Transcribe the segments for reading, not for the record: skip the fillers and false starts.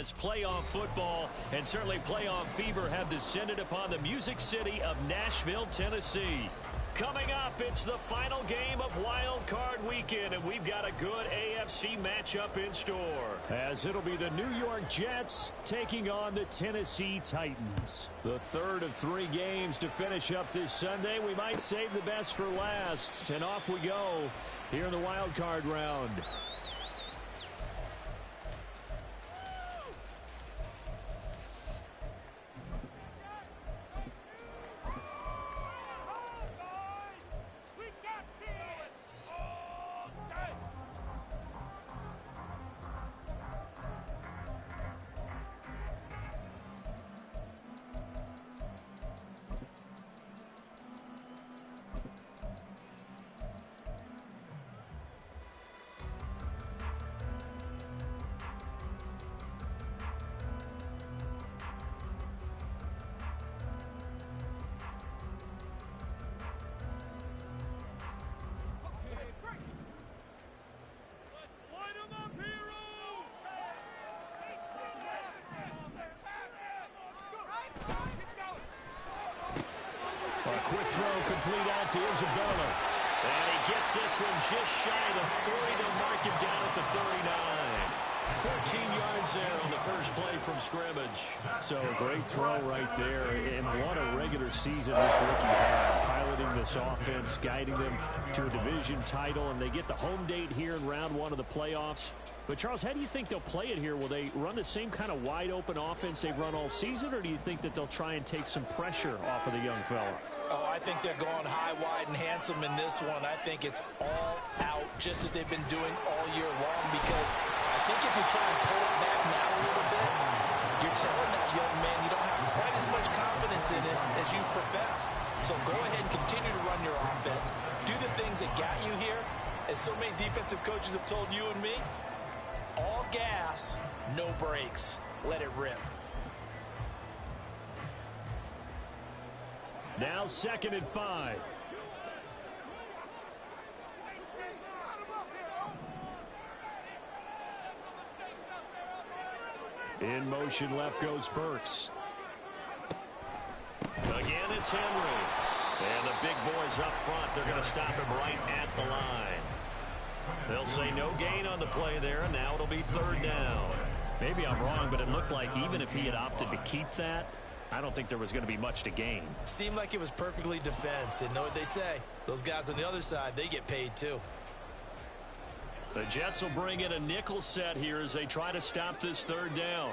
as playoff football and certainly playoff fever have descended upon the Music City of Nashville, Tennessee. Coming up, it's the final game of Wild Card Weekend, and we've got a good AFC matchup in store. As it'll be the New York Jets taking on the Tennessee Titans. The third of 3 games to finish up this Sunday. We might save the best for last, and off we go here in the Wild Card round. Quick throw complete out to Isabella. And he gets this one just shy of the 40 to mark him down at the 39. 14 yards there on the first play from scrimmage. So a great throw right there. And what a regular season this rookie had. Piloting this offense, guiding them to a division title. And they get the home date here in round 1 of the playoffs. But, Charles, how do you think they'll play it here? Will they run the same kind of wide-open offense they've run all season? Or do you think that they'll try and take some pressure off of the young fella? Oh, I think they're going high, wide, and handsome in this one. I think it's all out, just as they've been doing all year long, because I think if you try and pull it back now a little bit, you're telling that young man you don't have quite as much confidence in it as you profess. So go ahead and continue to run your offense. Do the things that got you here. As so many defensive coaches have told you and me, all gas, no brakes. Let it rip. Now 2nd and 5. In motion left goes Burks. Again, it's Henry. And the big boys up front, they're going to stop him right at the line. They'll say no gain on the play there, and now it'll be 3rd down. Maybe I'm wrong, but it looked like even if he had opted to keep that, I don't think there was going to be much to gain. Seemed like it was perfectly defense. And know what they say? Those guys on the other side, they get paid too. The Jets will bring in a nickel set here as they try to stop this 3rd down.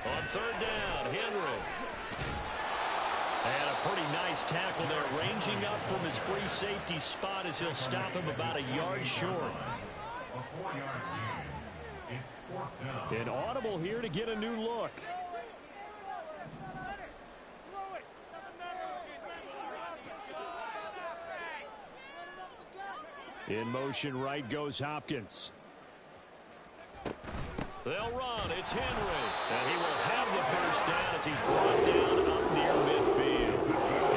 On 3rd down, Henry. And a pretty nice tackle there, ranging up from his free safety spot as he'll stop him about a yard short. An audible here to get a new look. In motion right goes Hopkins. They'll run. It's Henry. And he will have the first down as he's brought down up near midfield.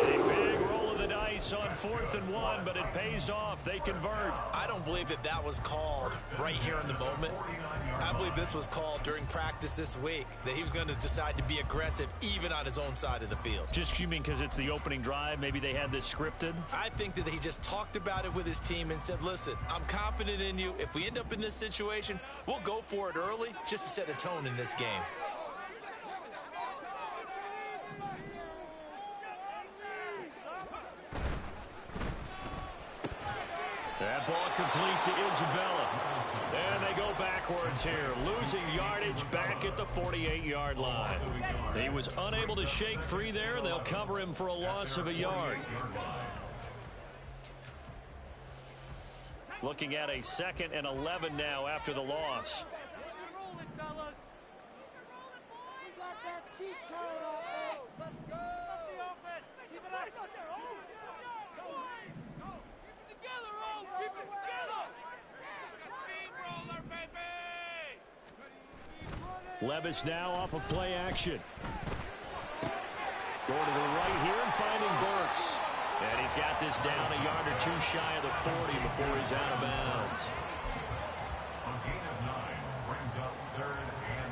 A big roll of the dice on 4th and 1, but it pays off. They convert. I don't believe that that was called right here in the moment. I believe this was called during practice this week, that he was going to decide to be aggressive even on his own side of the field. Just you mean because it's the opening drive? Maybe they had this scripted? I think that he just talked about it with his team and said, listen, I'm confident in you. If we end up in this situation, we'll go for it early just to set a tone in this game. That ball complete to Isabella. And they go backwards here, losing yardage back at the 48-yard line. He was unable to shake free there, and they'll cover him for a loss of a yard. Looking at a 2nd and 11 now after the loss. Levis now off of play action. Going to the right here and finding Burks. got this down a yard or two shy of the 40 before he's out of bounds. A gain of 9 brings up 3rd and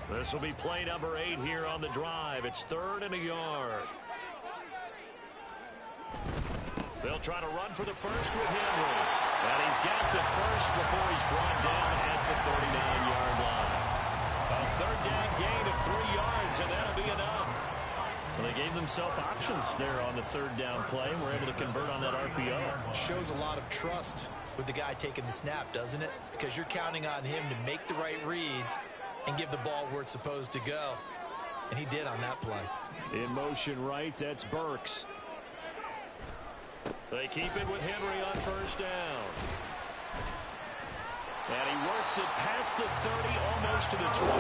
1. This will be play number 8 here on the drive. It's 3rd and a yard. They'll try to run for the first with Henry. And he's got the first before he's brought down at the 39-yard line. A 3rd down gain of 3 yards, and that'll be enough. Well, they gave themselves options there on the 3rd down play and were able to convert on that RPO. Shows a lot of trust with the guy taking the snap, doesn't it? Because you're counting on him to make the right reads and give the ball where it's supposed to go. And he did on that play. In motion right, that's Burks. They keep it with Henry on 1st down. And he works it past the 30, almost to the 25.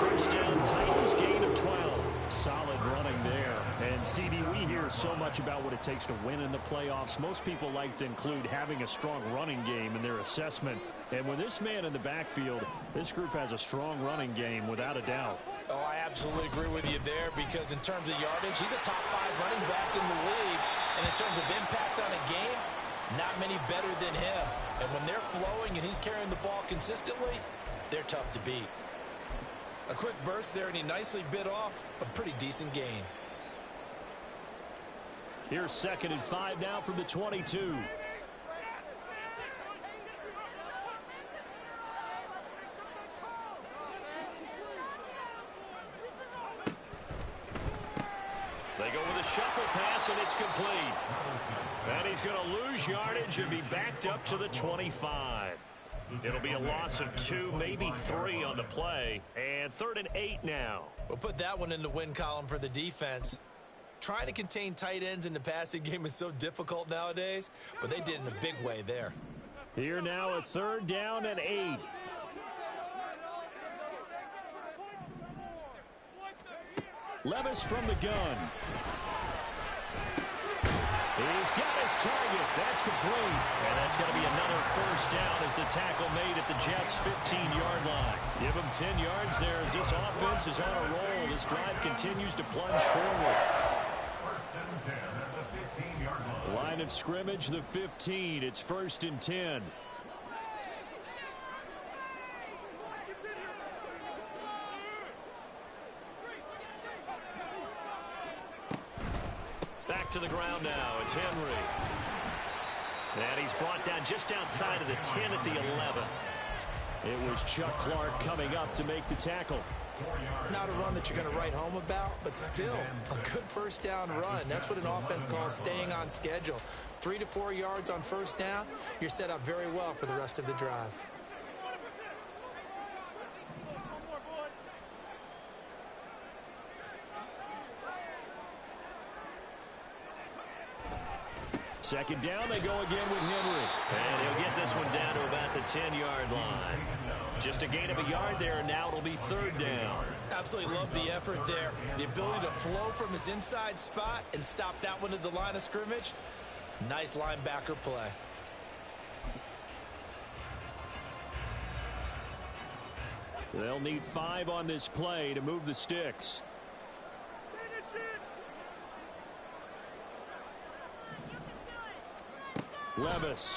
1st down, Titans gain of 12. Solid running there. And CD, we hear so much about what it takes to win in the playoffs. Most people like to include having a strong running game in their assessment. And with this man in the backfield, this group has a strong running game without a doubt. Oh, I absolutely agree with you there, because in terms of yardage, he's a top 5 running back in the league. And in terms of impact on a game, not many better than him. And when they're flowing and he's carrying the ball consistently, they're tough to beat. A quick burst there, and he nicely bit off a pretty decent gain. Here's 2nd and 5 now from the 22. They go with a shuffle pass, and it's complete. And he's going to lose yardage and be backed up to the 25. It'll be a loss of 2, maybe 3 on the play. And 3rd and 8 now. We'll put that one in the win column for the defense. Trying to contain tight ends in the passing game is so difficult nowadays, but they did in a big way there. Here now, a 3rd down and 8. Levis from the gun. He's got his target. That's complete. And that's going to be another 1st down as the tackle made at the Jets' 15-yard line. Give them 10 yards there as this offense is on a roll. This drive continues to plunge forward. 1st and 10 at the 15-yard line. Line of scrimmage, the 15. It's 1st and 10. Back to the ground now. It's Henry. And he's brought down just outside of the 10 at the 11. It was Chuck Clark coming up to make the tackle. Not a run that you're going to write home about, but still a good 1st down run. That's what an offense calls staying on schedule. 3 to 4 yards on 1st down. You're set up very well for the rest of the drive. Second down, they go again with Henry. And he'll get this one down to about the 10-yard line. Just a gain of a yard there, and now it'll be 3rd down. Absolutely love the effort there. The ability to flow from his inside spot and stop that one at the line of scrimmage. Nice linebacker play. They'll need 5 on this play to move the sticks. Levis.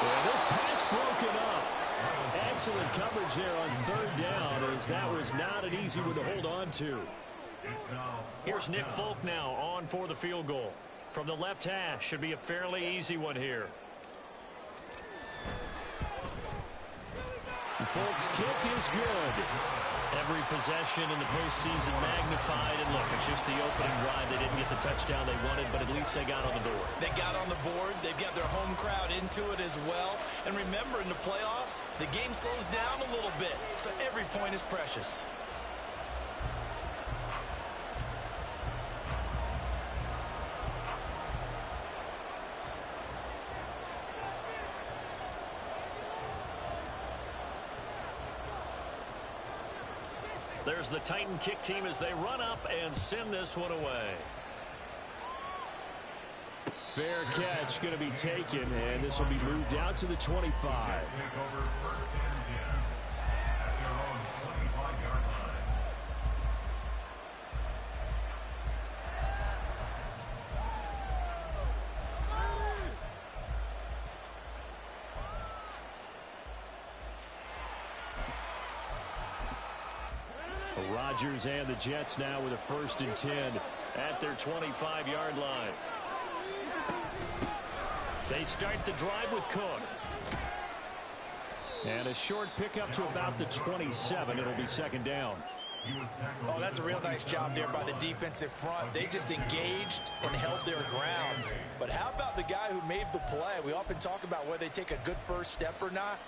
And this pass broken up. Excellent coverage there on 3rd down, as that was not an easy one to hold on to. Here's Nick Folk now on for the field goal. From the left hash, should be a fairly easy one here. Folk's kick is good. Every possession in the postseason magnified. And look, it's just the opening drive. They didn't get the touchdown they wanted, but at least they got on the board. They got on the board. They've got their home crowd into it as well. And remember, in the playoffs, the game slows down a little bit, so every point is precious. There's the Titan kick team as they run up and send this one away. Fair catch going to be taken, and this will be moved out to the 25. Rodgers and the Jets now with a 1st and 10 at their 25-yard line. They start the drive with Cook. And a short pickup to about the 27. It'll be 2nd down. Oh, that's a real nice job there by the defensive front. They just engaged and held their ground. But how about the guy who made the play? We often talk about whether they take a good first step or not.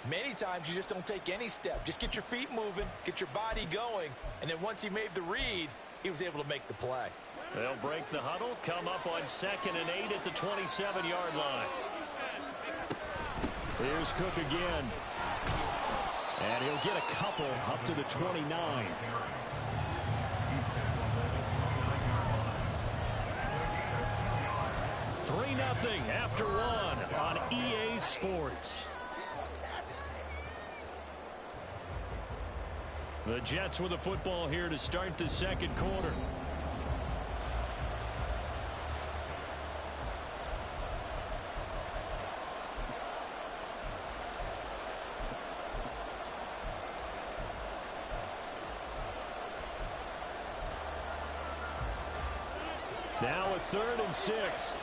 Many times you just don't take any step. Just get your feet moving, get your body going, and then once he made the read, he was able to make the play. They'll break the huddle, come up on 2nd and 8 at the 27-yard line. Here's Cook again. And he'll get a couple up to the 29. Three 0 after 1 on EA Sports. The Jets with the football here to start the 2nd quarter. Now a 3rd and 6.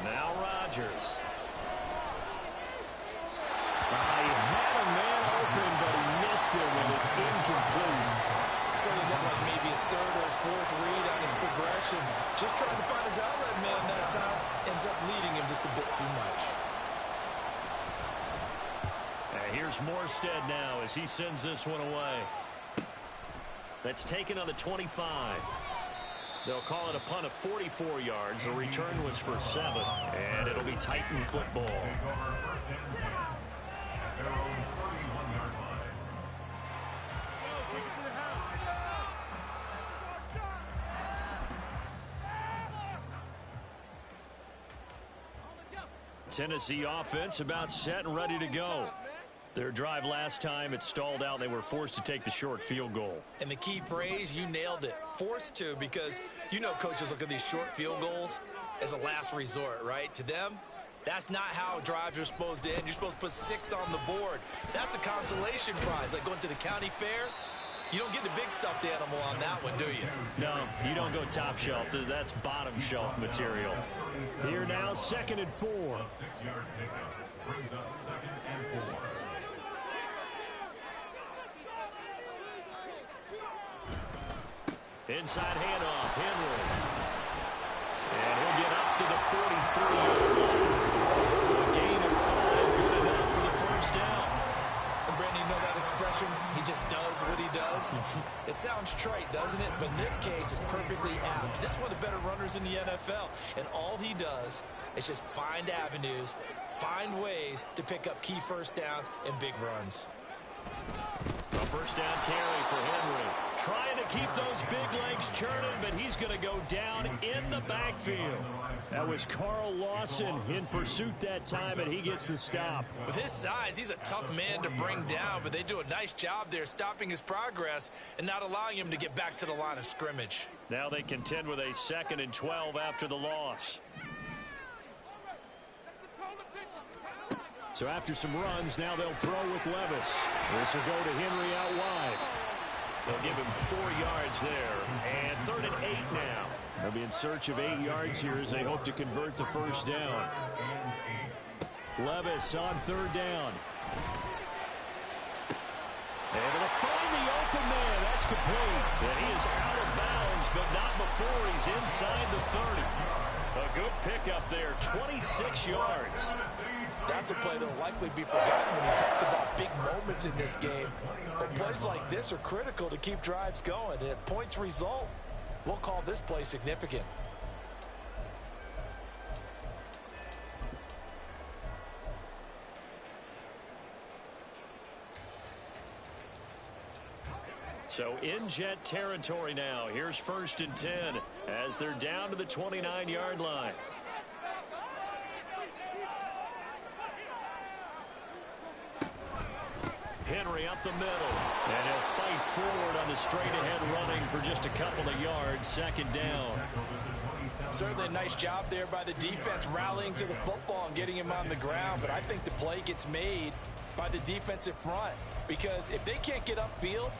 Now Rodgers. He had a man open, but he missed him, and it's incomplete. Certainly looked like maybe his 3rd or his 4th read on his progression. Just trying to find his outlet man that time. Ends up leading him just a bit too much. And here's Morstead now as he sends this one away. That's taken on the 25. They'll call it a punt of 44 yards. The return was for 7. And it'll be Titan football. Tennessee offense about set and ready to go. Their drive last time, it stalled out. They were forced to take the short field goal. And the key phrase, you nailed it. Forced to, because you know coaches look at these short field goals as a last resort, right? To them, that's not how drives are supposed to end. You're supposed to put 6 on the board. That's a consolation prize, like going to the county fair. You don't get the big stuffed animal on that one, do you? No, you don't go top shelf. That's bottom shelf material. Here now, 2nd and 4. 6-yard pickup brings up 2nd and 4. Inside handoff, Henry. And he'll get up to the 43-yard line. A gain of 5, good enough for the 1st down. And Brandon, you know that expression? He just does what he does. It sounds trite, doesn't it? But in this case, it's perfectly apt. This is one of the better runners in the NFL. And all he does is just find avenues, find ways to pick up key 1st downs and big runs. A 1st down carry for Henry. Trying to keep those big legs churning, but he's going to go down in the backfield. That was Carl Lawson in pursuit that time, and he gets the stop. With his size, he's a tough man to bring down, but they do a nice job there stopping his progress and not allowing him to get back to the line of scrimmage. Now they contend with a 2nd and 12 after the loss. So after some runs, now they'll throw with Levis. This will go to Henry out wide. They'll give him 4 yards there. And 3rd and 8 now. They'll be in search of 8 yards here as they hope to convert the 1st down. Levis on 3rd down. Able to find the open man. That's complete. And he is out of bounds, but not before he's inside the 30. A good pickup there, 26 yards. That's a play that will likely be forgotten when you talk about big moments in this game. But plays like this are critical to keep drives going. And if points result, we'll call this play significant. So in Jet territory now. Here's 1st and 10 as they're down to the 29-yard line. Henry up the middle, and he'll fight forward on the straight-ahead running for just a couple of yards. Second down. Certainly a nice job there by the defense rallying to the football and getting him on the ground. But I think the play gets made by the defensive front, because if they can't get upfield,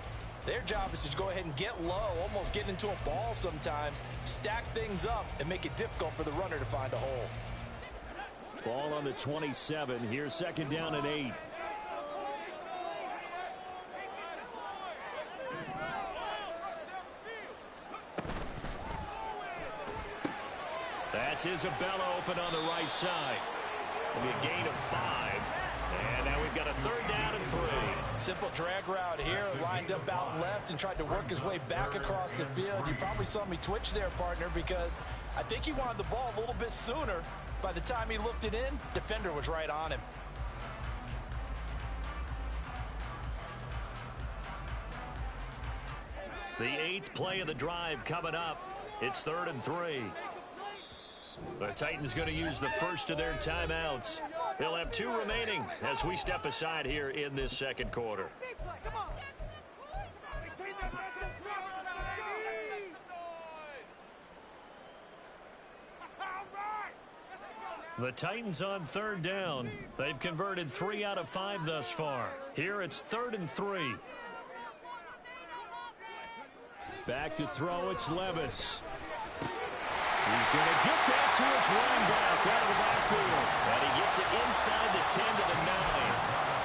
their job is to go ahead and get low, almost get into a ball sometimes, stack things up, and make it difficult for the runner to find a hole. Ball on the 27. Here's second down and 8. That's Isabella open on the right side. It'll be a gain of 5. And now we've got a third down and 3. Simple drag route here, lined up out left and tried to work his way back across the field. You probably saw me twitch there, partner, because I think he wanted the ball a little bit sooner. By the time he looked it in, defender was right on him. The 8th play of the drive coming up. It's 3rd and 3. The Titans going to use the first of their timeouts. They'll have 2 remaining as we step aside here in this second quarter. The Titans on 3rd down. They've converted 3 out of 5 thus far. Here it's 3rd and 3. Back to throw, it's Levis. He's going to get that to his running back out of the backfield. And he gets it inside the 10 to the 9.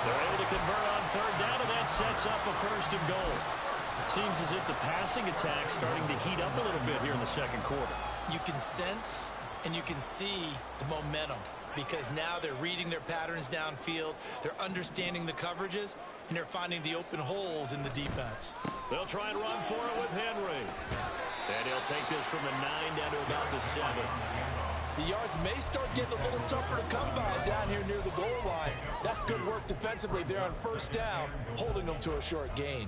They're able to convert on 3rd down, and that sets up a 1st and goal. Seems as if the passing attack's starting to heat up a little bit here in the second quarter. You can sense and you can see the momentum, because now they're reading their patterns downfield, they're understanding the coverages, and they're finding the open holes in the defense. They'll try and run for it with Henry. And he'll take this from the 9 down to about the 7. The yards may start getting a little tougher to come by down here near the goal line. That's good work defensively there on 1st down, holding them to a short gain.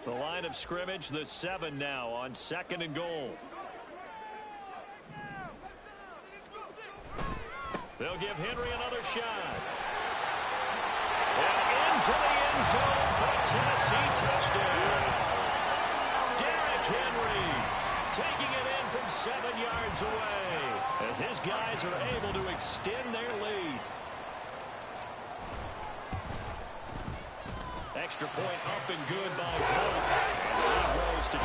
The line of scrimmage, the 7 now on 2nd and goal. They'll give Henry another shot. And into the end zone for a Tennessee touchdown. Derrick Henry taking it in from 7 yards away as his guys are able to extend their lead. Extra point up and good by Folk. And the lead grows to 10-0.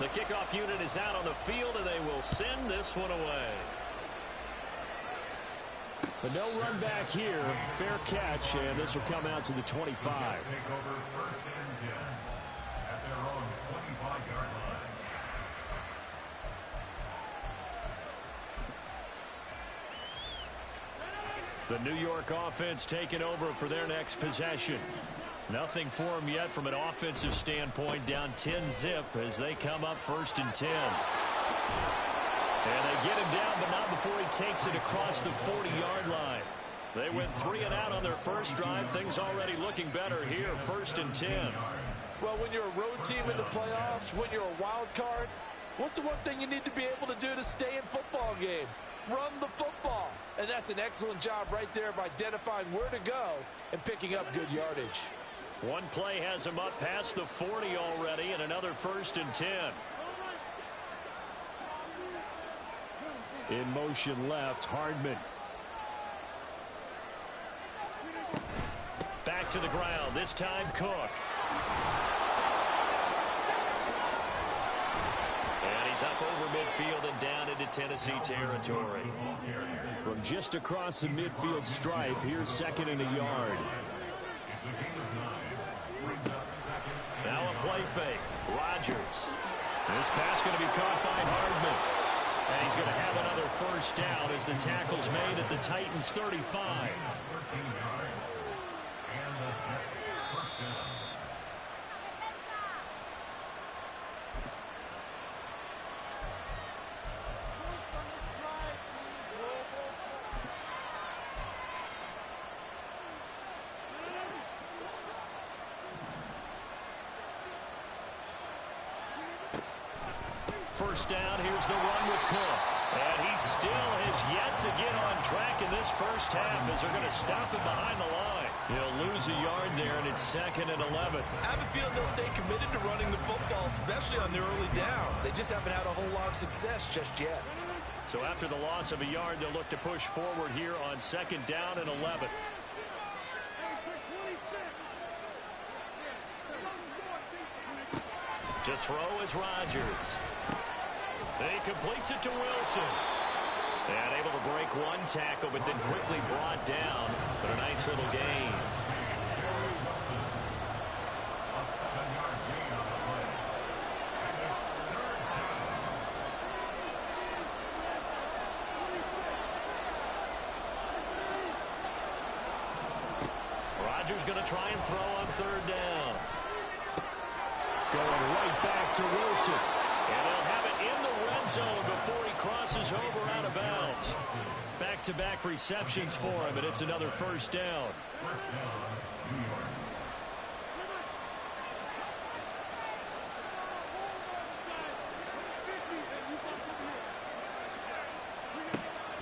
The kickoff unit is out on the field, and they will send this one away. But no run back here. Fair catch, and this will come out to the 25. Take over 1st and 10 at their own 25-yard line. The New York offense taking over for their next possession. Nothing for them yet from an offensive standpoint, down 10-zip as they come up 1st and 10. And they get him down, but not before he takes it across the 40-yard line. They went 3 and out on their first drive. Things already looking better here, 1st and 10. Well, when you're a road team in the playoffs, when you're a wild card, what's the one thing you need to be able to do to stay in football games? Run the football. And that's an excellent job right there of identifying where to go and picking up good yardage. One play has him up past the 40 already, and another 1st and 10. In motion left, Hardman. Back to the ground, this time Cook. And he's up over midfield and down into Tennessee territory. From just across the midfield stripe, here's 2nd and a yard. Now a play fake. Rodgers. This pass going to be caught by Hardman. And he's going to have another 1st down as the tackle's made at the Titans' 35. first down. Here's the run with Cook. And he still has yet to get on track in this first half as they're going to stop him behind the line. He'll lose a yard there, and it's 2nd and 11. I have a feeling they'll stay committed to running the football, especially on their early downs. They just haven't had a whole lot of success just yet. So after the loss of a yard, they'll look to push forward here on 2nd down and 11. To throw is Rodgers. And he completes it to Wilson. And able to break one tackle, but then quickly brought down. But a nice little gain. Rodgers going to try and throw on 3rd down. Going right back to Wilson. And they'll have it in the red zone before he crosses over out of bounds. Back-to-back receptions for him, and it's another first down.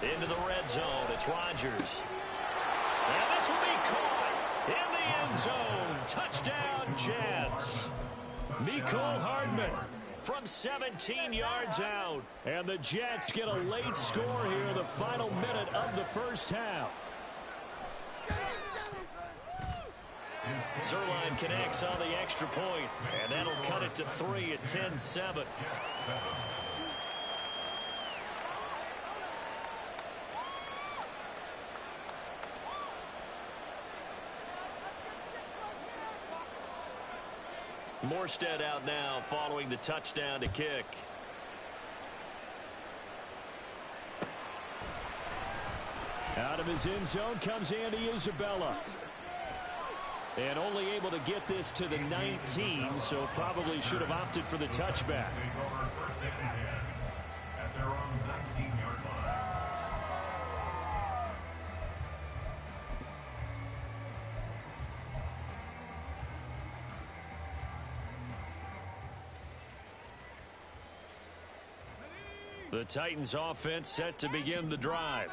Into the red zone, it's Rodgers. And this will be caught in the end zone. Touchdown, Jets. Mecole Hardman from 17 yards out. And the Jets get a late score here, the final minute of the first half. Zerline connects on the extra point, and that'll cut it to 3 at 10-7. Morstead out now following the touchdown to kick. Out of his end zone comes Andy Isabella. And only able to get this to the 19, so probably should have opted for the touchback. At their own 19-yard line. The Titans offense set to begin the drive.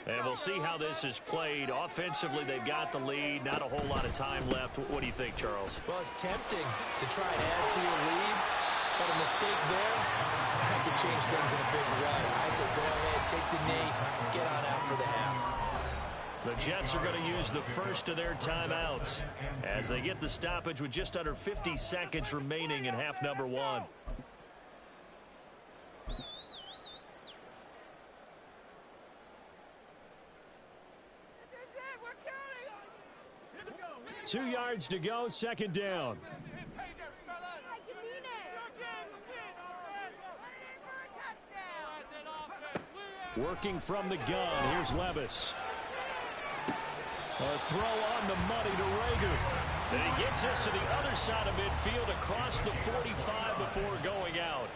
And we'll see how this is played. Offensively, they've got the lead. Not a whole lot of time left. What do you think, Charles? Well, it's tempting to try and add to your lead, but a mistake there could change things in a big way. I say go ahead, take the knee, get on out for the half. The Jets are going to use the first of their timeouts as they get the stoppage with just under 50 seconds remaining in half number 1. 2 yards to go, 2nd down. Working from the gun, here's Levis. A throw on the money to Rager. And he gets this to the other side of midfield across the 45 before going out.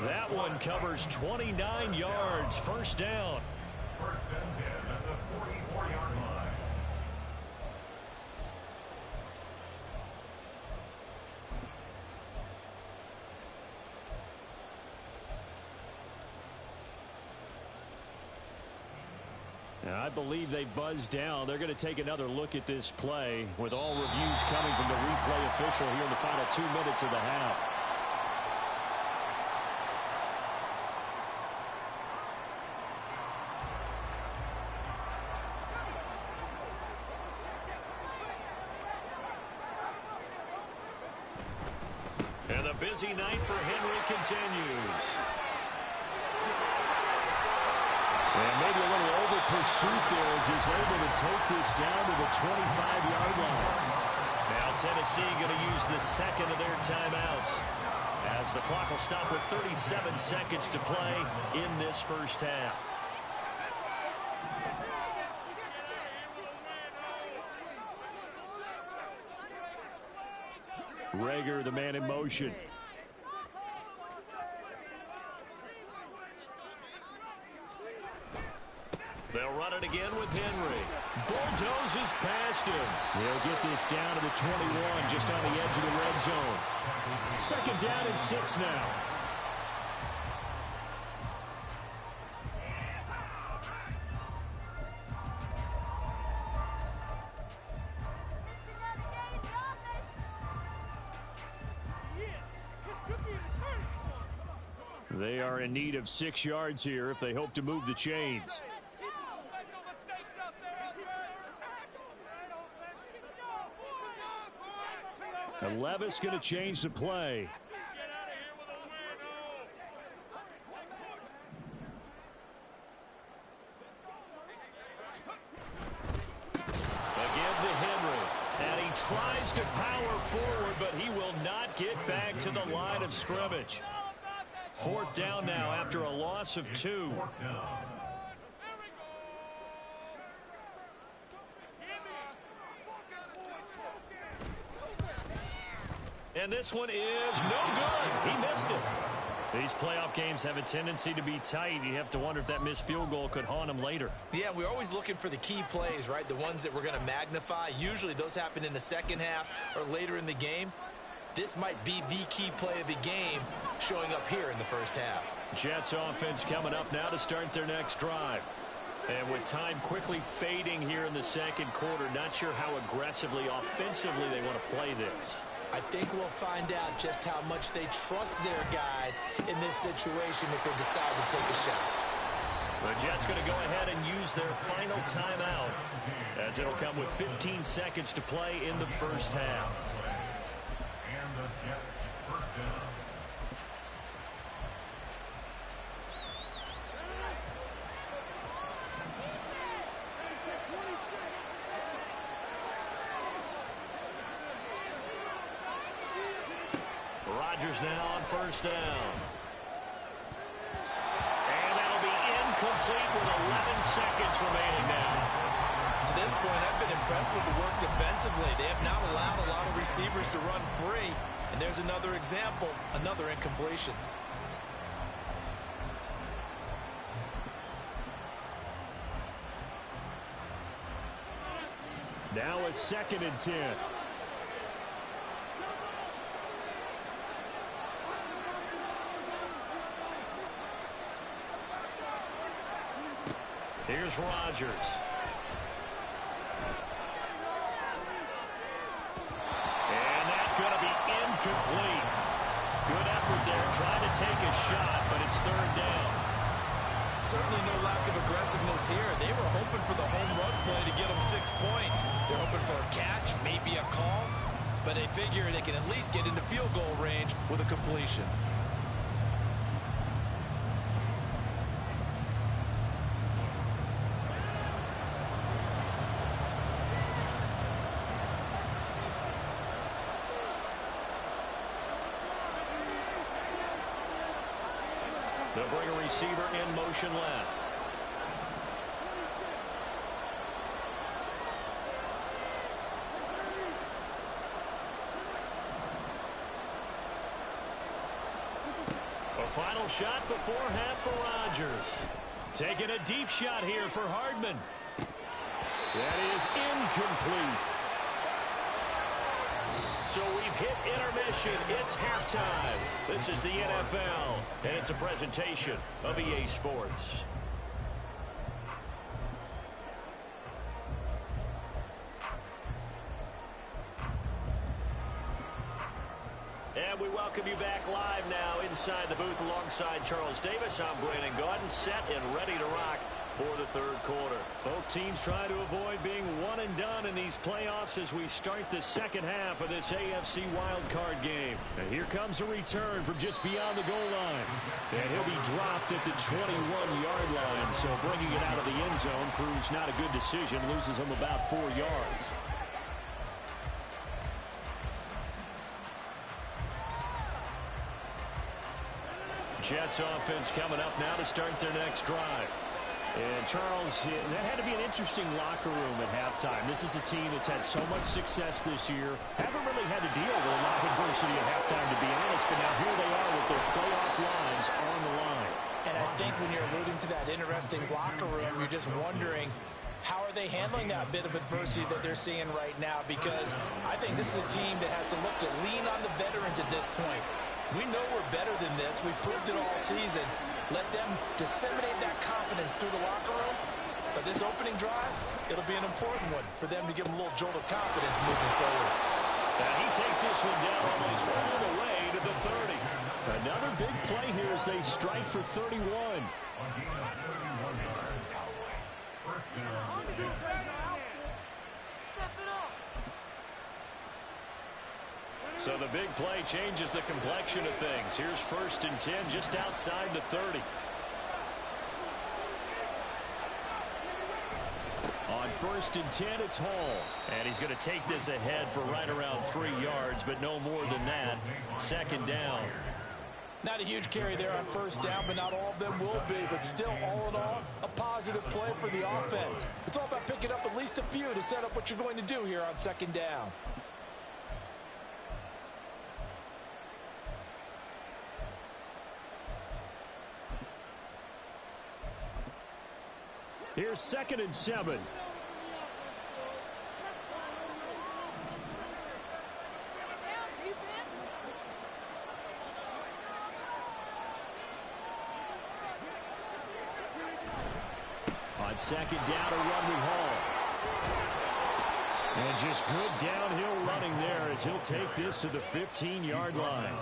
That one covers 29 yards, first down. First and 10 at the 44-yard line. I believe they buzzed down. They're going to take another look at this play with all reviews coming from the replay official here in the final 2 minutes of the half. And the busy night for Henry continues. And maybe a little over pursuit there as he's able to take this down to the 25-yard line. Now Tennessee going to use the second of their timeouts as the clock will stop with 37 seconds to play in this first half. Rager, the man in motion. They'll run it again with Henry. Bulldozes past him. They'll get this down to the 21, just on the edge of the red zone. 2nd down and 6 now. They are in need of 6 yards here if they hope to move the chains. And Levis going to change the play. And he tries to power forward, but he will not get back to the line of scrimmage. 4th down now after a loss of 2. And this one is no good. He missed it. These playoff games have a tendency to be tight. You have to wonder if that missed field goal could haunt him later. Yeah, we're always looking for the key plays, right? The ones that we're going to magnify. Usually those happen in the second half or later in the game. This might be the key play of the game showing up here in the first half. Jets offense coming up now to start their next drive. And with time quickly fading here in the second quarter, not sure how aggressively, offensively they want to play this. I think we'll find out just how much they trust their guys in this situation if they decide to take a shot. The Jets going to go ahead and use their final timeout as it'll come with 15 seconds to play in the first half. And the Jets first down. Rodgers now on first down. And that'll be incomplete with 11 seconds remaining now. To this point, I've been impressed with the work defensively. They have not allowed a lot of receivers to run free. And there's another example, another incompletion. Now a 2nd and 10. Here's Rodgers. And that's going to be incomplete. Good effort there, trying to take a shot, but it's 3rd down. Certainly no lack of aggressiveness here. They were hoping for the home run play to get them 6 points. They're hoping for a catch, maybe a call, but they figure they can at least get into field goal range with a completion. They'll bring a receiver in motion left. A final shot before half for Rodgers. Taking a deep shot here for Hardman. That is incomplete. So we've hit intermission. It's halftime. This is the NFL, and it's a presentation of EA Sports. And we welcome you back live now inside the booth alongside Charles Davis. I'm Brandon Gaudin, set and ready to rock for the 3rd quarter. Both teams try to avoid being one and done in these playoffs as we start the second half of this AFC wildcard game. And here comes a return from just beyond the goal line. And he'll be dropped at the 21-yard line, so bringing it out of the end zone proves not a good decision, loses him about 4 yards. Jets offense coming up now to start their next drive. And Charles, that had to be an interesting locker room at halftime. This is a team that's had so much success this year. Haven't really had to deal with a lot of adversity at halftime, to be honest. But now here they are with their playoff lives on the line. And I think when you're alluding to that interesting locker room, you're just wondering, how are they handling that bit of adversity that they're seeing right now? Because I think this is a team that has to look to lean on the veterans at this point. We know we're better than this. We've proved it all season. Let them disseminate that confidence through the locker room. But this opening drive, it'll be an important one for them to give them a little jolt of confidence moving forward. And he takes this one down almost all the way to the 30. Another big play here as they strike for 31. So the big play changes the complexion of things. Here's 1st and 10 just outside the 30. On 1st and 10, it's Hall. And he's going to take this ahead for right around 3 yards, but no more than that. 2nd down. Not a huge carry there on 1st down, but not all of them will be. But still, all in all, a positive play for the offense. It's all about picking up at least a few to set up what you're going to do here on 2nd down. Here's 2nd and 7. On 2nd down, a run with Hall. And just good downhill running there as he'll take this to the 15-yard line.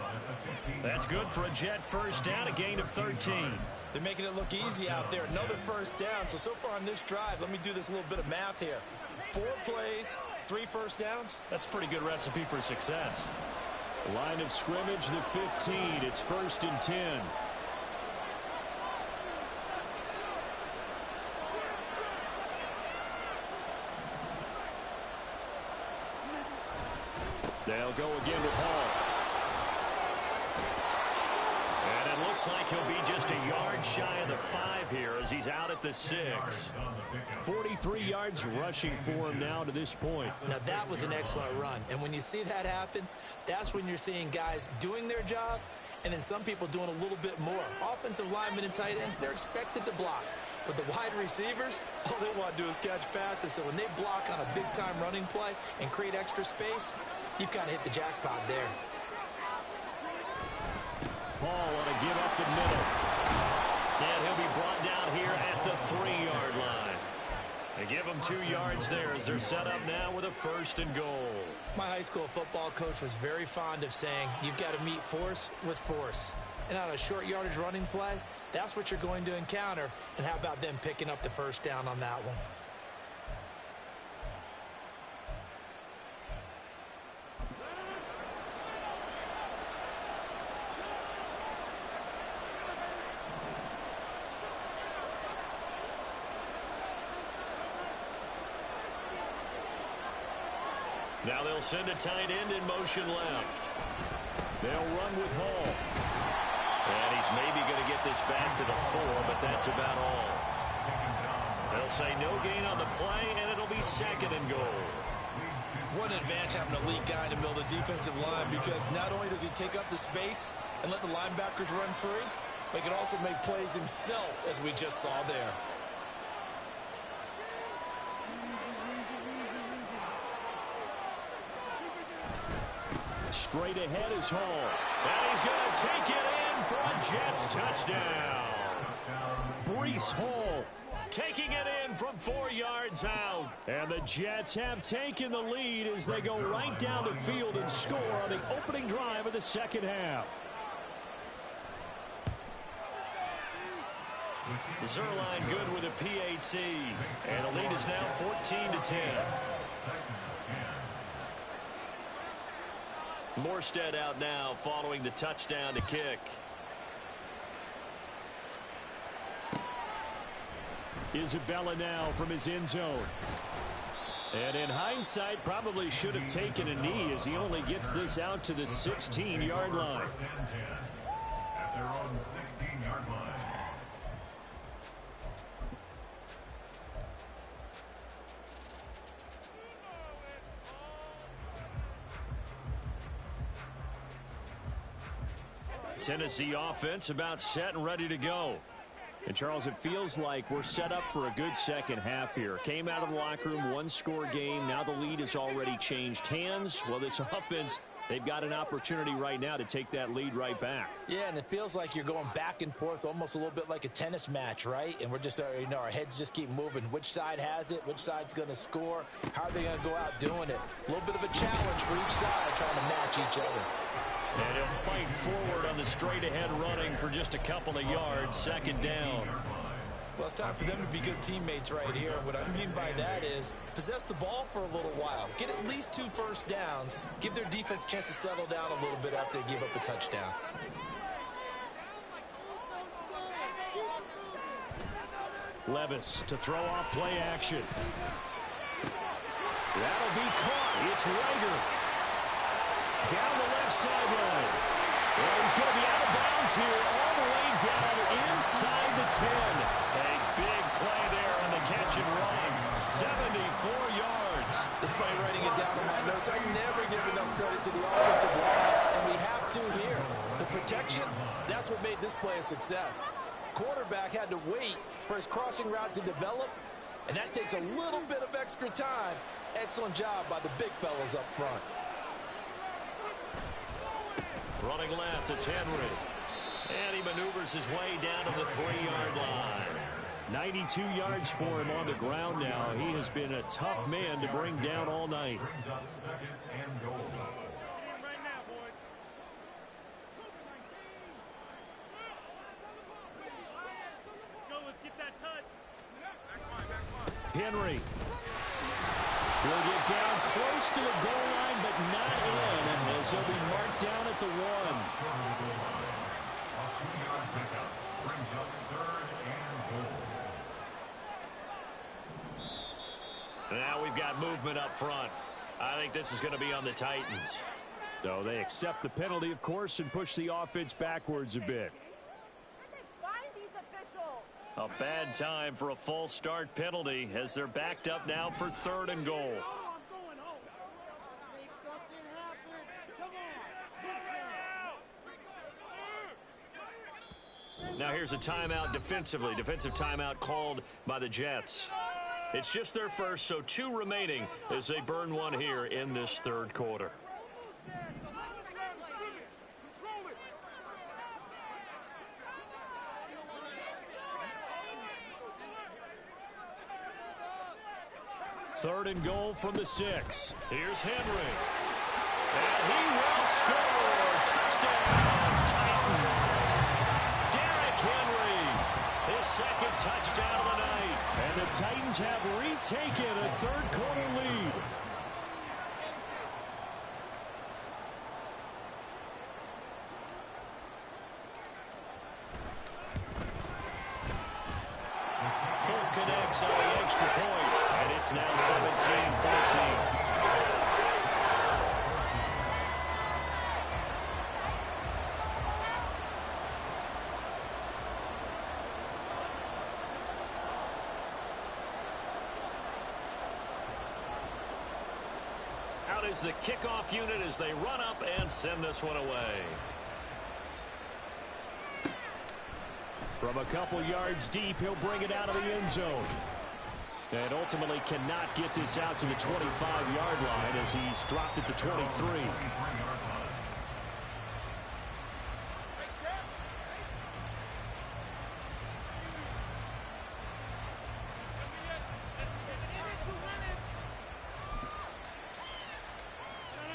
That's good for a Jet 1st down, a gain of 13. They're making it look easy out there. Another 1st down. So far on this drive, let me do this little bit of math here. 4 plays, 3 1st downs. That's a pretty good recipe for success. Line of scrimmage, the 15. It's 1st and 10. They'll go again with Hall. And it looks like he'll be just a yard shy of the 5 here as he's out at the 6. 43 yards rushing for him now to this point. Now that was an excellent run. And when you see that happen, that's when you're seeing guys doing their job and then some people doing a little bit more. Offensive linemen and tight ends, they're expected to block. But the wide receivers, all they want to do is catch passes. So when they block on a big-time running play and create extra space, you've kind of hit the jackpot there. Hall on a give up the middle. And he'll be brought down here at the 3-yard line. They give him 2 yards there as they're set up now with a 1st and goal. My high school football coach was very fond of saying, you've got to meet force with force. And on a short yardage running play, that's what you're going to encounter. And how about them picking up the 1st down on that one? Now they'll send a tight end in motion left. They'll run with Hall. And he's maybe going to get this back to the 4, but that's about all. They'll say no gain on the play, and it'll be 2nd and goal. What an advantage having a lead guy in the middle of the defensive line, because not only does he take up the space and let the linebackers run free, but he can also make plays himself, as we just saw there. Straight ahead is Hall. And he's going to take it in for a Jets touchdown. Breece Hall taking it in from 4 yards out. And the Jets have taken the lead as they go right down the field and score on the opening drive of the 2nd half. Zerline good with a PAT. And the lead is now 14-10. Morstead out now following the touchdown to kick. Isabella now from his end zone. And in hindsight, probably should have taken a knee as he only gets this out to the 16-yard line. At their own 16-yard line. Tennessee offense about set and ready to go. And, Charles, it feels like we're set up for a good 2nd half here. Came out of the locker room, 1-score game. Now the lead has already changed hands. Well, this offense, they've got an opportunity right now to take that lead right back. Yeah, and it feels like you're going back and forth almost a little bit like a tennis match, right? And we're just, our heads just keep moving. Which side has it? Which side's going to score? How are they going to go out doing it? A little bit of a challenge for each side trying to match each other. And he'll fight forward on the straight-ahead running for just a couple of yards. Second down. Well, it's time for them to be good teammates right here. What I mean by that is possess the ball for a little while. Get at least 2 first downs. Give their defense a chance to settle down a little bit after they give up a touchdown. Levis to throw off play action. That'll be caught. It's Rager. Down the left sideline. Well, he's going to be out of bounds here all the way down inside the 10. A big play there on the catch and run. 74 yards. Despite writing it down in my notes, I never give enough credit to the offensive line, and we have to here. The protection, that's what made this play a success. Quarterback had to wait for his crossing route to develop, and that takes a little bit of extra time. Excellent job by the big fellas up front. Running left, it's Henry. And he maneuvers his way down to the 3-yard line. 92 yards for him on the ground now. He has been a tough man to bring down all night. Brings up 2nd and goal. Right now, boys. Let's go. Let's get that touch. Henry will get down close to the goal line, but not in, as he'll be marked down at the 1. A 2-yard pickup brings up 3rd and goal. Now we've got movement up front. I think this is going to be on the Titans. So they accept the penalty, of course, and push the offense backwards a bit. A bad time for a false start penalty as they're backed up now for 3rd and goal. Now here's a timeout defensively. Defensive timeout called by the Jets. It's just their first, so 2 remaining as they burn one here in this 3rd quarter. Third and goal from the 6. Here's Henry. And he will score. Touchdown, Titans. Derrick Henry, his 2nd touchdown of the night. And the Titans have retaken a 3rd quarter lead. Full connects on the extra point. And it's now 17-14. Out is the kickoff unit as they run up and send this one away. From a couple yards deep, he'll bring it out of the end zone. And ultimately cannot get this out to the 25-yard line as he's dropped at the 23.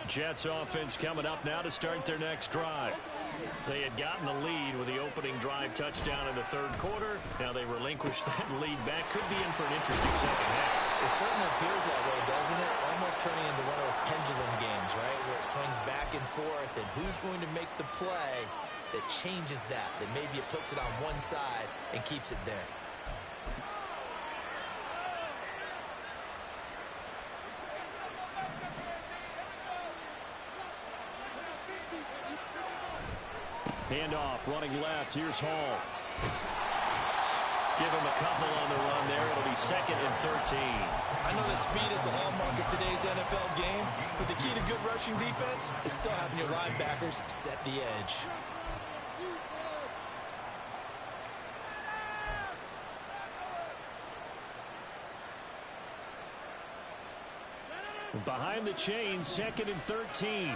Jets offense coming up now to start their next drive. They had gotten the lead with the opening drive touchdown in the 3rd quarter. Now they relinquish that lead back. Could be in for an interesting second half. It certainly appears that way, doesn't it? Almost turning into one of those pendulum games, right? Where it swings back and forth, and who's going to make the play that changes that? That maybe it puts it on one side and keeps it there. Handoff, running left. Here's Hall. Give him a couple on the run there. It'll be 2nd and 13. I know that speed is the hallmark of today's NFL game, but the key to good rushing defense is still having your linebackers set the edge. Behind the chains, 2nd and 13.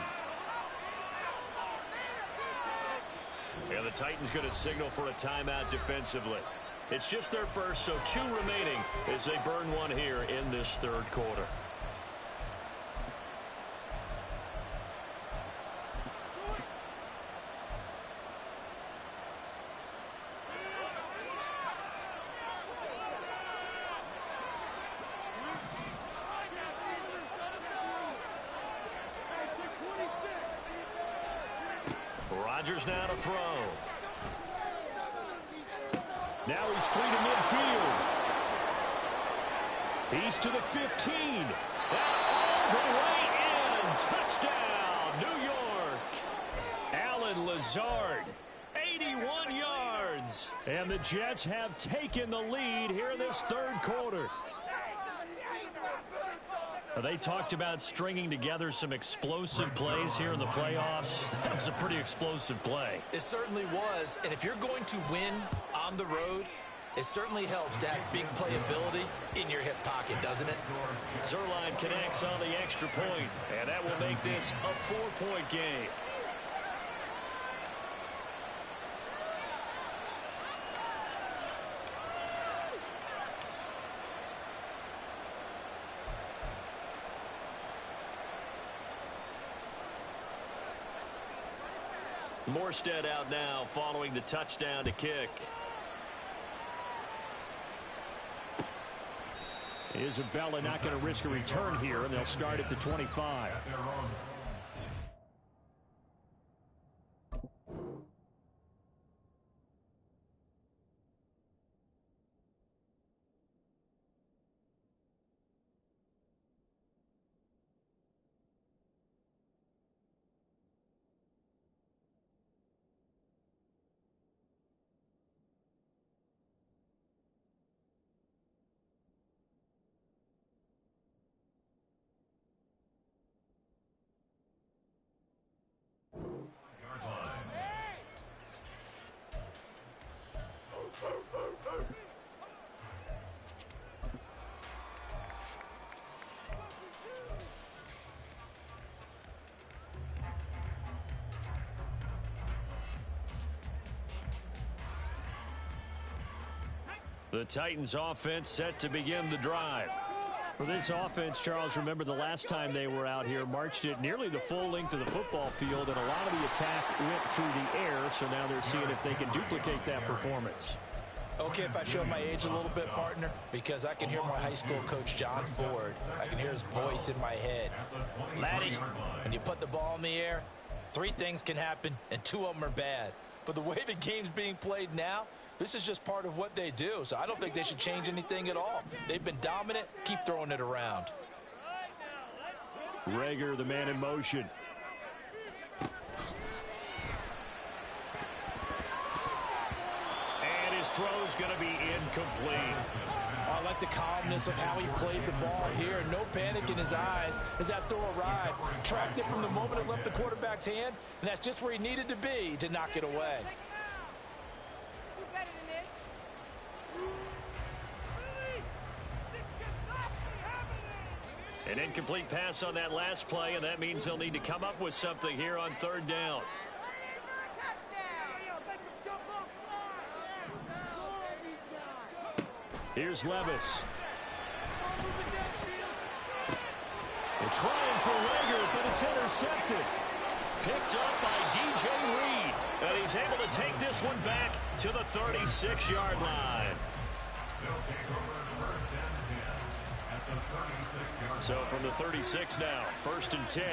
And the Titans going to signal for a timeout defensively. It's just their first, so 2 remaining as they burn one here in this 3rd quarter. Rodgers now to throw. Now he's free to midfield. He's to the 15. And all the way in. Touchdown, New York. Allen Lazard, 81 yards. And the Jets have taken the lead here in this third quarter. They talked about stringing together some explosive plays here in the playoffs. That was a pretty explosive play. It certainly was. And if you're going to win on the road, it certainly helps to have big playability in your hip pocket, doesn't it? Zerline connects on the extra point, and that will make this a 4-point game. Morstead out now following the touchdown to kick. Isabella not going to risk a return here, and they'll start at the 25. The Titans offense set to begin the drive. For this offense, Charles, remember the last time they were out here, marched it nearly the full length of the football field, and a lot of the attack went through the air, so now they're seeing if they can duplicate that performance. Okay, if I show my age a little bit, partner, because I can hear my high school coach, John Ford. I can hear his voice in my head. Laddie, when you put the ball in the air, 3 things can happen, and 2 of them are bad. But the way the game's being played now, this is just part of what they do, so I don't think they should change anything at all. They've been dominant. Keep throwing it around. Rager, the man in motion. And his throw's going to be incomplete. I like the calmness of how he played the ball here. No panic in his eyes as that throw arrived. Tracked it from the moment it left the quarterback's hand, and that's just where he needed to be to knock it away. An incomplete pass on that last play, and that means they'll need to come up with something here on 3rd down. Here's Levis. They're trying for Rager, but it's intercepted. Picked up by DJ Reed, and he's able to take this one back to the 36-yard line. So from the 36 now, 1st and 10.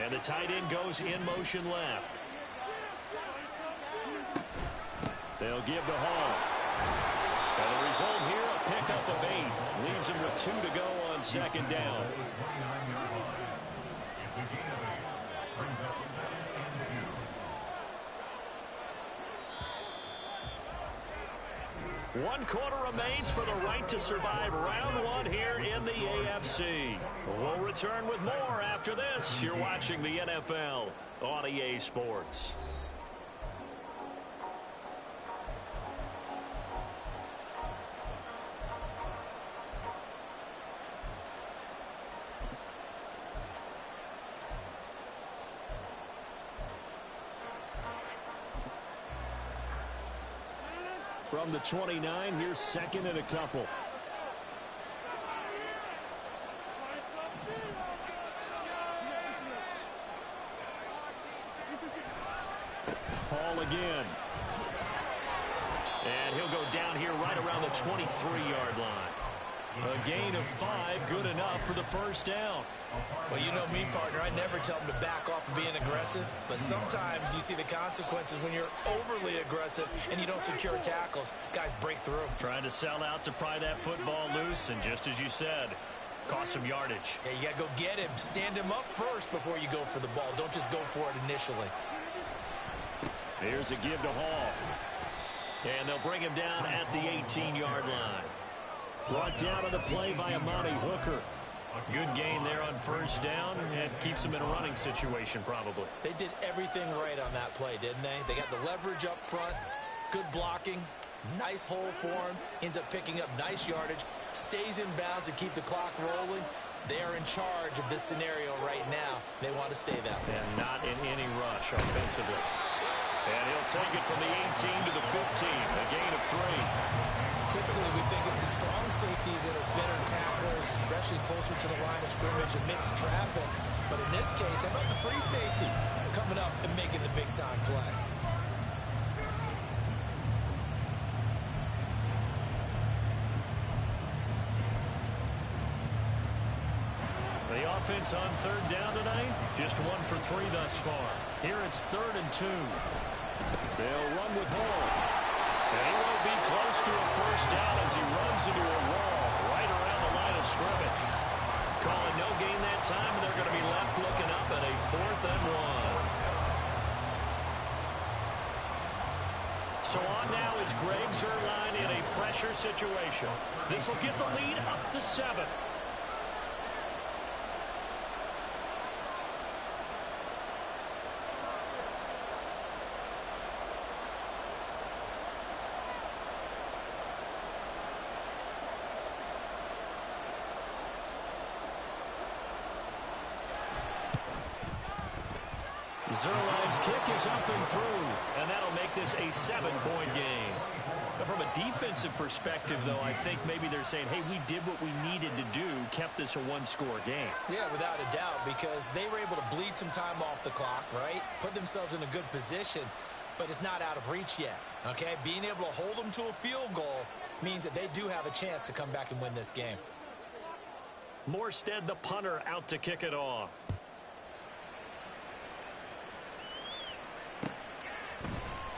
And the tight end goes in motion left. They'll give to Hall. And the result here, a pickup of 8. Leaves him with 2 to go on 2nd down. One quarter remains for the right to survive round 1 here in the AFC. We'll return with more after this. You're watching the NFL on EA Sports. From the 29, here's 2nd and a couple. Hall again. And he'll go down here right around the 23-yard line. A gain of 5, good enough for the first down. Well, you know me, partner. I never tell them to back off of being aggressive. But sometimes you see the consequences when you're overly aggressive and you don't secure tackles. Guys break through. Trying to sell out to pry that football loose, and just as you said, cost some yardage. Yeah, you got to go get him. Stand him up first before you go for the ball. Don't just go for it initially. Here's a give to Hall. And they'll bring him down at the 18-yard line. Brought down on the play by Amani Hooker. Good gain there on first down, and keeps him in a running situation probably. They did everything right on that play, didn't they? They got the leverage up front, good blocking, nice hole for him, ends up picking up nice yardage, stays in bounds to keep the clock rolling. They are in charge of this scenario right now. They want to stay that way. And not in any rush offensively. And he'll take it from the 18 to the 15, a gain of 3. Typically, we think it's the strong safeties that are better tacklers, especially closer to the line of scrimmage amidst traffic. But in this case, how about the free safety coming up and making the big-time play? The offense on third down tonight, just 1 for 3 thus far. Here it's 3rd and 2. They'll run with Hall. And he won't be close to a first down as he runs into a wall right around the line of scrimmage. Calling no gain that time, and they're going to be left looking up at a 4th and 1. So on now is Greg Zuerlein in a pressure situation. This will get the lead up to 7. Zuerlein's kick is up and through, and that'll make this a 7-point game. But from a defensive perspective, though, I think maybe they're saying, hey, we did what we needed to do, kept this a 1-score game. Yeah, without a doubt, because they were able to bleed some time off the clock, right? Put themselves in a good position, but it's not out of reach yet, okay? Being able to hold them to a field goal means that they do have a chance to come back and win this game. Morstead, the punter, out to kick it off.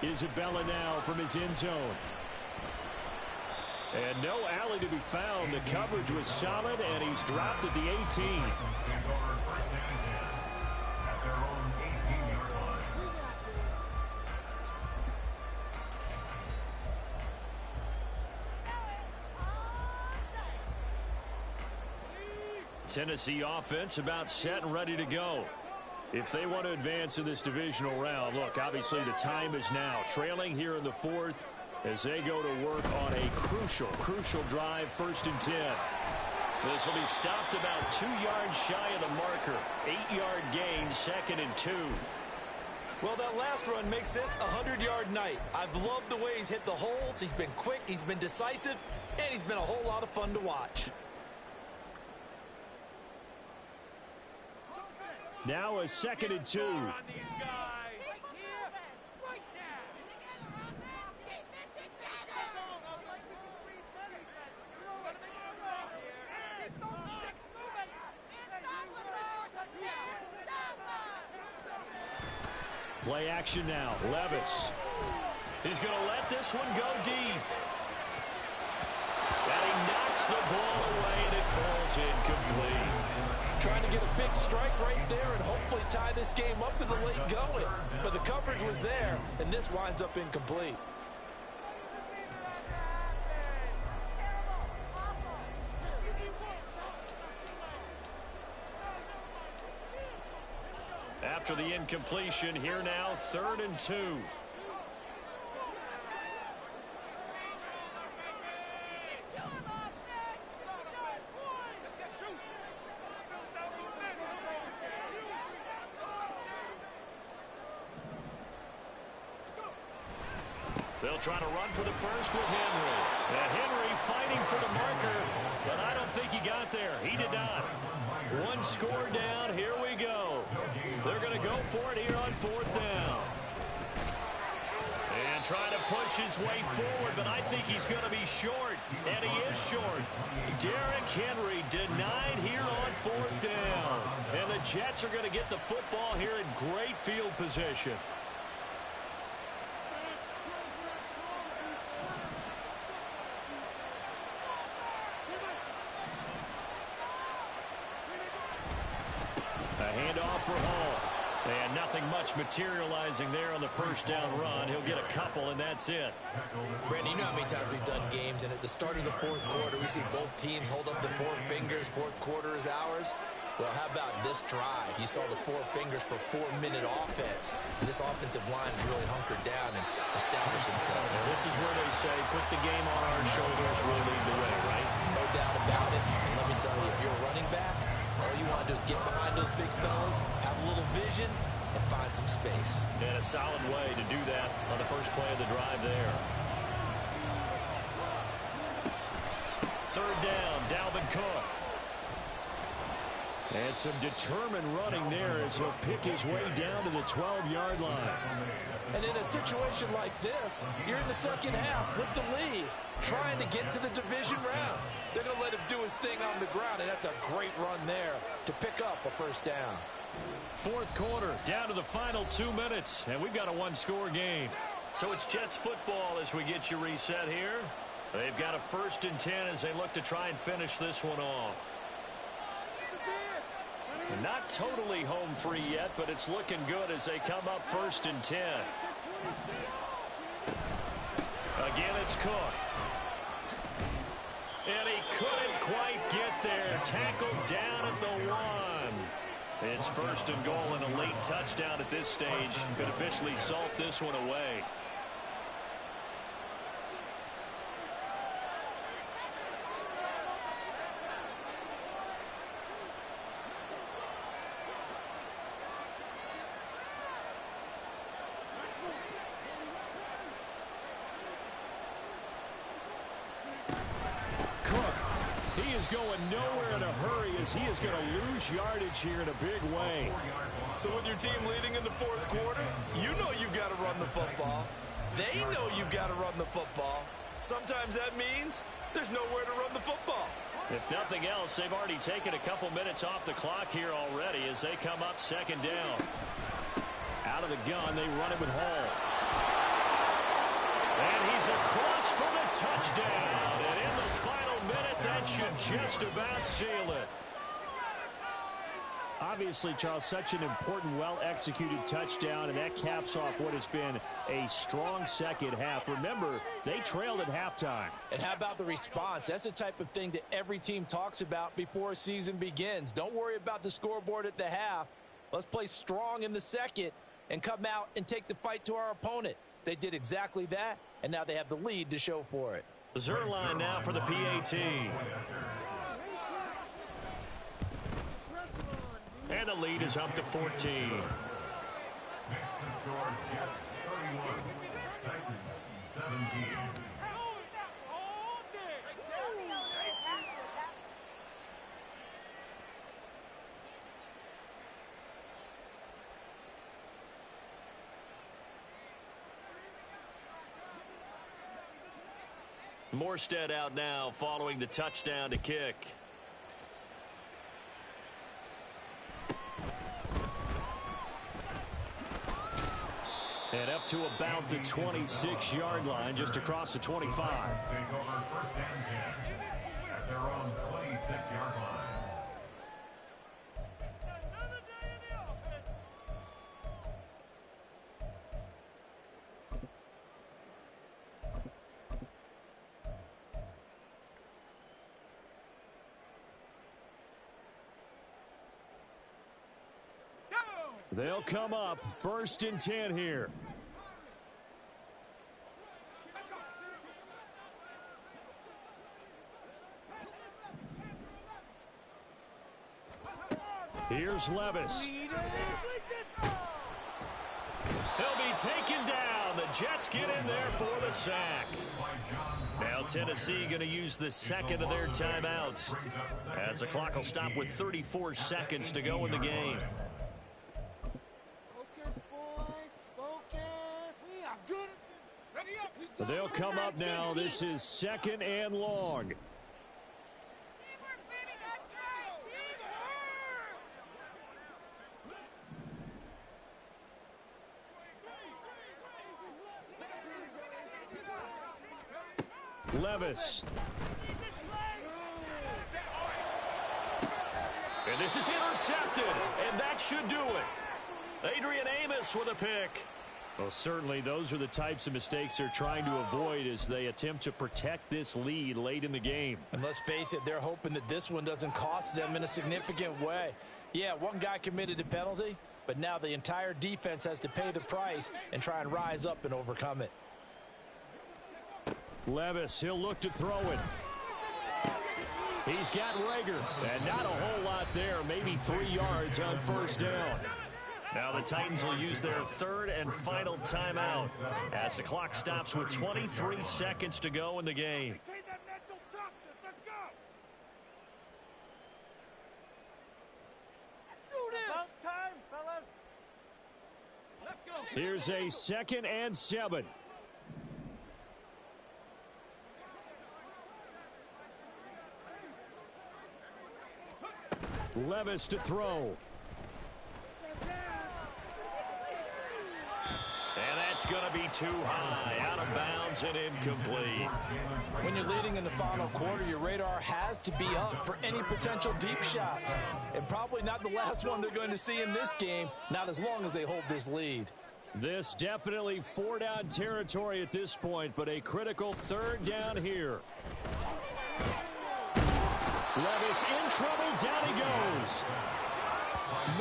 Isabella now from his end zone. And no alley to be found. The coverage was solid, and he's dropped at the 18. Stand over 1st and 10 at their own 18-yard line. Tennessee offense about set and ready to go. If they want to advance in this divisional round, look, obviously the time is now. Trailing here in the 4th as they go to work on a crucial drive, 1st and 10. This will be stopped about 2 yards shy of the marker. 8-yard gain, 2nd and 2. Well, that last run makes this a 100-yard night. I've loved the way he's hit the holes. He's been quick, he's been decisive, and he's been a whole lot of fun to watch. Now a 2nd and 2. Play action now. Levis. He's going to let this one go deep. And he knocks the ball away, and it falls incomplete. Trying to get a big strike right there and hopefully tie this game up in the late going. But the coverage was there, and this winds up incomplete. After the incompletion, here now, 3rd and 2. They'll try to run for the first with Henry. And Henry fighting for the marker, but I don't think he got there. He did not. 1 score down. Here we go. They're going to go for it here on 4th down. And trying to push his way forward, but I think he's going to be short. And he is short. Derrick Henry denied here on 4th down. And the Jets are going to get the football here in great field position. A handoff for Hall. And nothing much materializing there on the 1st down run. He'll get a couple, and that's it. Brandon, you know how many times we've done games, and at the start of the 4th quarter, we see both teams hold up the 4 fingers. 4th quarter is ours. Well, how about this drive? You saw the 4 fingers for 4-minute offense. This offensive line has really hunkered down and established themselves. Well, this is where they say, put the game on our shoulders, we'll lead the way, right? No doubt about it. And let me tell you, if you're a running back, all you want to do is get behind those big fellas, have a little vision, and find some space. And a solid way to do that on the first play of the drive there. 3rd down, Dalvin Cook. And some determined running there as he'll pick his way down to the 12-yard line. And in a situation like this, you're in the second half with the lead, trying to get to the division round. They're going to let him do his thing on the ground, and that's a great run there to pick up a 1st down. 4th quarter, down to the final 2 minutes, and we've got a 1-score game. So it's Jets football as we get you reset here. They've got a 1st and 10 as they look to try and finish this one off. Not totally home free yet, but it's looking good as they come up 1st and 10. Again, it's Cook. And he couldn't quite get there. Tackled down at the 1. It's 1st and goal and a late touchdown at this stage. Could officially salt this one away. Going nowhere in a hurry as he is going to lose yardage here in a big way. So with your team leading in the 4th quarter, you know you've got to run the football. They know you've got to run the football. Sometimes that means there's nowhere to run the football. If nothing else, they've already taken a couple minutes off the clock here already as they come up 2nd down. Out of the gun, they run it with Hall. And he's across for the touchdown. And in the final minute, that should just about seal it. Obviously, Charles, such an important, well-executed touchdown, and that caps off what has been a strong second half. Remember, they trailed at halftime. And how about the response? That's the type of thing that every team talks about before a season begins. Don't worry about the scoreboard at the half. Let's play strong in the second and come out and take the fight to our opponent. They did exactly that, and now they have the lead to show for it. Zerline now for the PAT. And the lead is up to 14. Next to score, Jets 31, Titans 17. Morstead out now following the touchdown to kick. And up to about the 26-yard line, just across the 25. Take over 1st and 10 at their own 26-yard line. They'll come up 1st and 10 here. Here's Levis. He'll be taken down. The Jets get in there for the sack. Now Tennessee going to use the second of their timeouts as the clock will stop with 34 seconds to go in the game. Focus, boys. Focus. We are good. Ready up. We They'll come up now. This is 2nd and long. Levis. And this is intercepted, and that should do it. Adrian Amos with a pick. Well, certainly those are the types of mistakes they're trying to avoid as they attempt to protect this lead late in the game. And let's face it, they're hoping that this one doesn't cost them in a significant way. Yeah, one guy committed a penalty, but now the entire defense has to pay the price and try and rise up and overcome it. Levis, he'll look to throw it. He's got Rager, and not a whole lot there, maybe 3 yards on 1st down. Now the Titans will use their 3rd and final timeout as the clock stops with 23 seconds to go in the game. Maintain that mental toughness. Let's go. Let's do this. About time, fellas. Let's go. Here's a 2nd and 7. Levis to throw. And that's going to be too high, out of bounds and incomplete. When you're leading in the final quarter, your radar has to be up for any potential deep shots. And probably not the last one they're going to see in this game, not as long as they hold this lead. This definitely 4-down territory at this point, but a critical 3rd down here. Levis in trouble, down he goes.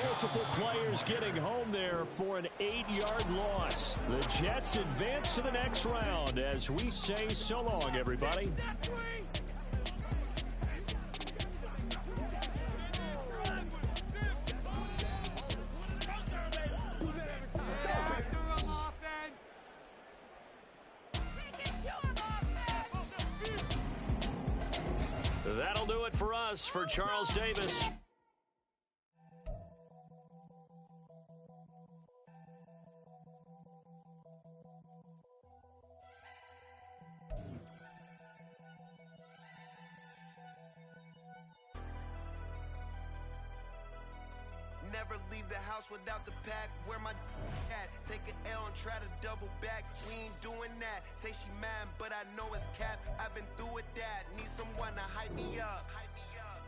Multiple players getting home there for an 8-yard loss. The Jets advance to the next round as we say so long, everybody. That'll do it for us. For Charles Davis. Never leave the house without the pack. Where my at? Take an L and try to double back. We ain't doing that. Say she mad, but I know it's cap. I've been through with that. Need someone to hype me up.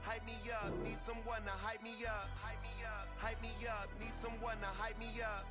Hype me up. Need someone to hype me up. Hype me up. Need someone to hype me up.